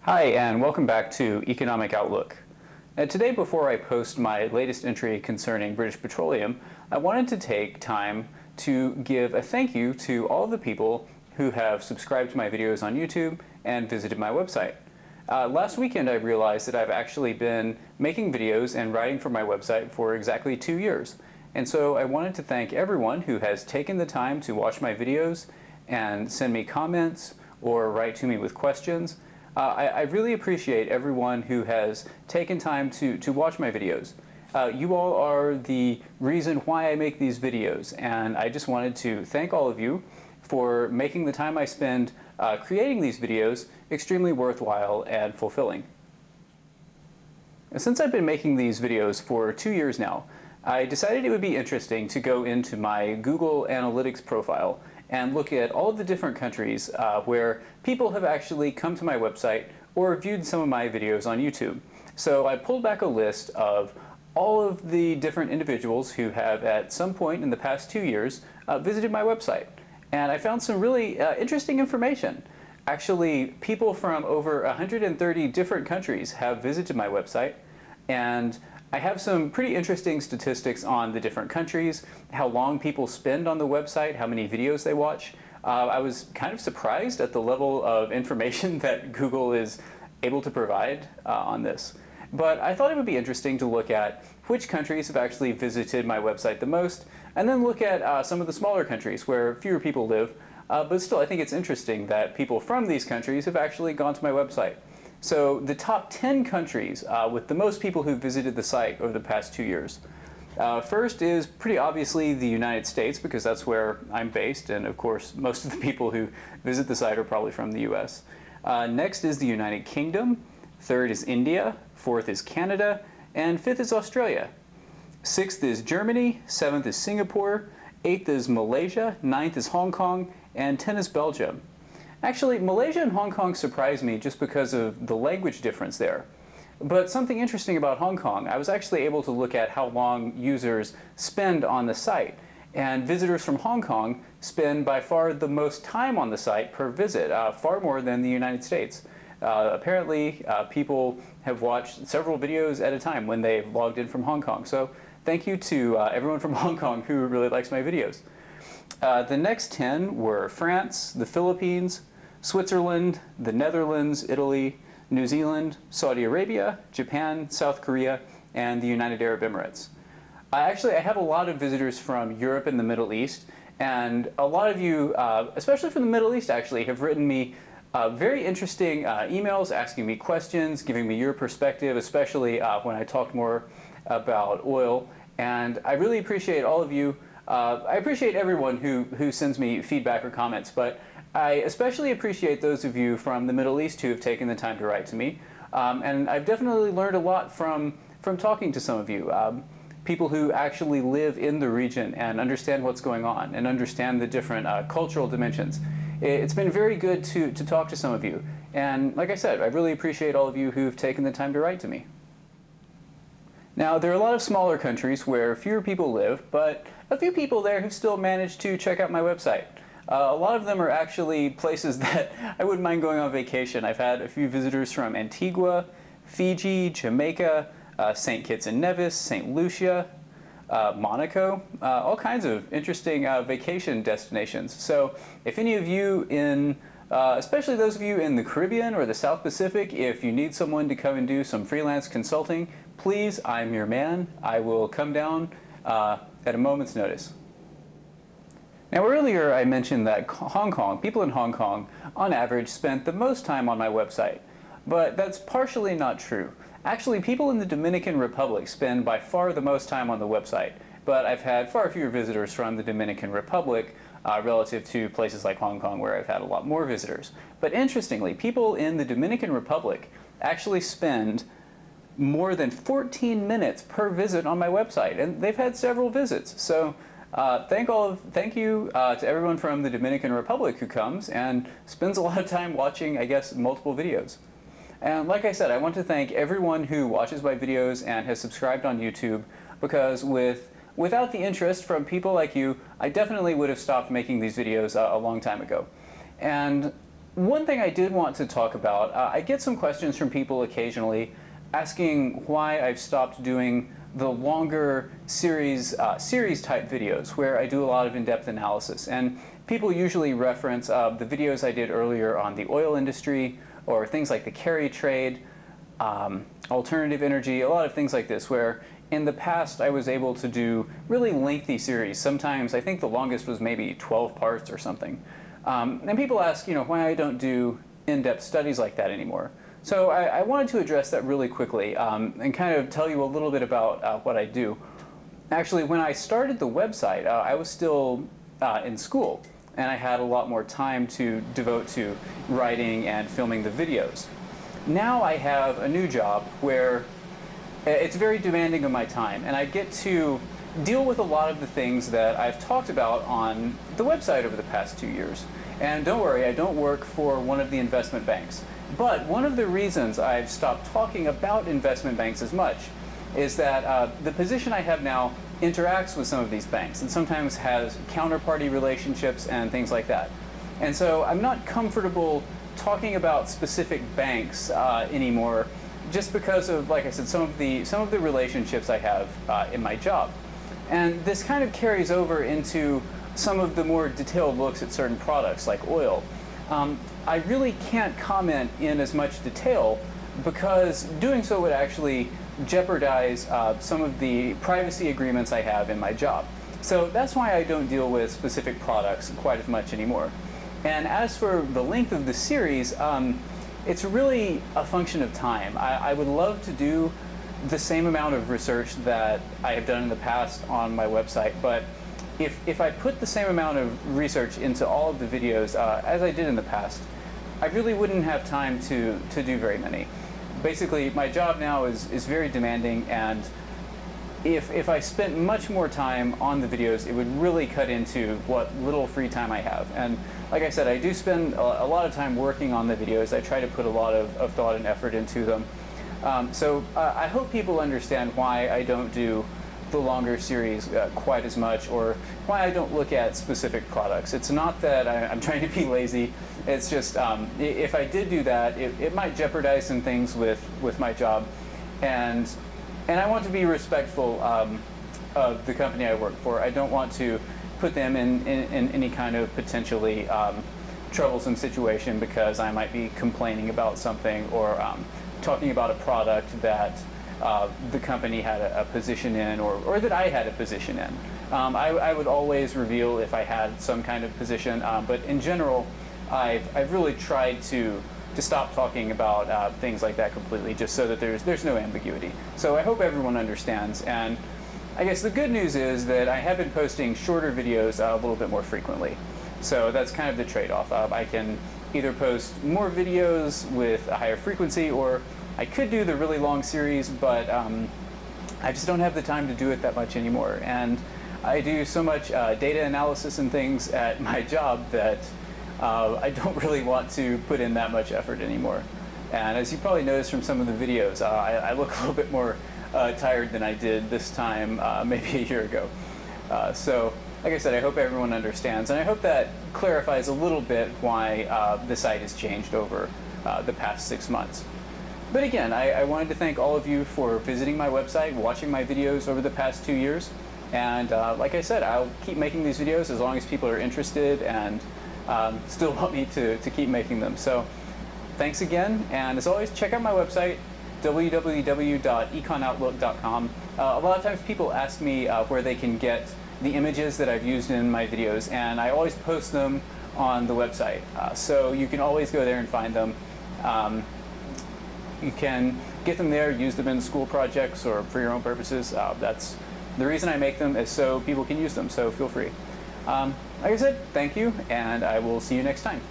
Hi, and welcome back to Economic Outlook. Now, today, before I post my latest entry concerning British Petroleum, I wanted to take time to give a thank you to all of the people who have subscribed to my videos on YouTube and visited my website. Last weekend, I realized that I've actually been making videos and writing for my website for exactly 2 years. And so I wanted to thank everyone who has taken the time to watch my videos and send me comments or write to me with questions. I really appreciate everyone who has taken time to watch my videos. You all are the reason why I make these videos, and I just wanted to thank all of you for making the time I spend creating these videos extremely worthwhile and fulfilling. Since I've been making these videos for 2 years now, I decided it would be interesting to go into my Google Analytics profile and look at all of the different countries where people have actually come to my website or viewed some of my videos on YouTube. So I pulled back a list of all of the different individuals who have at some point in the past 2 years visited my website. And I found some really interesting information. Actually, people from over 130 different countries have visited my website, and I have some pretty interesting statistics on the different countries, how long people spend on the website, how many videos they watch. I was kind of surprised at the level of information that Google is able to provide on this. But I thought it would be interesting to look at which countries have actually visited my website the most, and then look at some of the smaller countries where fewer people live. But still, I think it's interesting that people from these countries have actually gone to my website. So the top 10 countries with the most people who visited the site over the past 2 years. First is pretty obviously the United States, because that's where I'm based, and of course most of the people who visit the site are probably from the US. Next is the United Kingdom. Third is India. Fourth is Canada. And fifth is Australia. Sixth is Germany. Seventh is Singapore. Eighth is Malaysia. Ninth is Hong Kong. And 10 is Belgium. Actually, Malaysia and Hong Kong surprised me just because of the language difference there. But something interesting about Hong Kong, I was actually able to look at how long users spend on the site. And visitors from Hong Kong spend by far the most time on the site per visit, far more than the United States. Apparently, people have watched several videos at a time when they've logged in from Hong Kong. So thank you to everyone from Hong Kong who really likes my videos. The next 10 were France, the Philippines, Switzerland, the Netherlands, Italy, New Zealand, Saudi Arabia, Japan, South Korea, and the United Arab Emirates. Actually, I have a lot of visitors from Europe and the Middle East, and a lot of you, especially from the Middle East actually, have written me very interesting emails asking me questions, giving me your perspective, especially when I talked more about oil. And I really appreciate all of you. I appreciate everyone who sends me feedback or comments, but I especially appreciate those of you from the Middle East who have taken the time to write to me. And I've definitely learned a lot from talking to some of you. People who actually live in the region and understand what's going on and understand the different cultural dimensions. It's been very good to talk to some of you. And like I said, I really appreciate all of you who've taken the time to write to me. Now, there are a lot of smaller countries where fewer people live, but a few people there who've still managed to check out my website. A lot of them are actually places that I wouldn't mind going on vacation. I've had a few visitors from Antigua, Fiji, Jamaica, St. Kitts and Nevis, St. Lucia, Monaco, all kinds of interesting vacation destinations. So if any of you especially those of you in the Caribbean or the South Pacific, if you need someone to come and do some freelance consulting, please, I'm your man. I will come down at a moment's notice. Now, earlier I mentioned that people in Hong Kong, on average, spent the most time on my website. But that's partially not true. Actually, people in the Dominican Republic spend by far the most time on the website. But I've had far fewer visitors from the Dominican Republic relative to places like Hong Kong, where I've had a lot more visitors. But interestingly, people in the Dominican Republic actually spend more than 14 minutes per visit on my website, and they've had several visits. So thank you to everyone from the Dominican Republic who comes and spends a lot of time watching, I guess, multiple videos. And like I said, I want to thank everyone who watches my videos and has subscribed on YouTube, because without the interest from people like you, I definitely would have stopped making these videos a long time ago. And one thing I did want to talk about, I get some questions from people occasionally asking why I've stopped doing the longer series type videos where I do a lot of in-depth analysis. And people usually reference the videos I did earlier on the oil industry or things like the carry trade, alternative energy, a lot of things like this where in the past I was able to do really lengthy series. Sometimes I think the longest was maybe 12 parts or something. And people ask, why I don't do in-depth studies like that anymore. So I wanted to address that really quickly and kind of tell you a little bit about what I do. Actually, when I started the website, I was still in school, and I had a lot more time to devote to writing and filming the videos. Now I have a new job where it's very demanding of my time, and I get to deal with a lot of the things that I've talked about on the website over the past 2 years. And don't worry, I don't work for one of the investment banks. But one of the reasons I've stopped talking about investment banks as much is that the position I have now interacts with some of these banks and sometimes has counterparty relationships and things like that. And so I'm not comfortable talking about specific banks anymore just because of, like I said, some of the relationships I have in my job. And this kind of carries over into some of the more detailed looks at certain products like oil. I really can't comment in as much detail because doing so would actually jeopardize some of the privacy agreements I have in my job. So that's why I don't deal with specific products quite as much anymore. And as for the length of the series, it's really a function of time. I would love to do the same amount of research that I have done in the past on my website, but if I put the same amount of research into all of the videos as I did in the past, I really wouldn't have time to do very many. Basically, my job now is very demanding, and if I spent much more time on the videos, it would really cut into what little free time I have. And like I said, I do spend a lot of time working on the videos. I try to put a lot of thought and effort into them. So I hope people understand why I don't do the longer series quite as much, or why I don't look at specific products. It's not that I'm trying to be lazy. It's just if I did do that, it might jeopardize some things with my job, and I want to be respectful of the company I work for. I don't want to put them in any kind of potentially troublesome situation because I might be complaining about something or talking about a product that the company had a position in, or that I had a position in. I would always reveal if I had some kind of position, but in general, I've really tried to stop talking about things like that completely, just so that there's no ambiguity. So I hope everyone understands, and I guess the good news is that I have been posting shorter videos a little bit more frequently. So that's kind of the trade-off. I can either post more videos with a higher frequency, or I could do the really long series, but I just don't have the time to do it that much anymore. And I do so much data analysis and things at my job that I don't really want to put in that much effort anymore. And as you probably noticed from some of the videos, I look a little bit more tired than I did this time maybe a year ago. So like I said, I hope everyone understands, and I hope that clarifies a little bit why the site has changed over the past 6 months. But again, I wanted to thank all of you for visiting my website, watching my videos over the past 2 years. And like I said, I'll keep making these videos as long as people are interested and still want me to keep making them. So thanks again, and as always, check out my website, www.econoutlook.com. A lot of times people ask me where they can get the images that I've used in my videos, and I always post them on the website. So you can always go there and find them. You can get them there, use them in school projects or for your own purposes. That's the reason I make them, is so people can use them, so feel free. Like I said, thank you, and I will see you next time.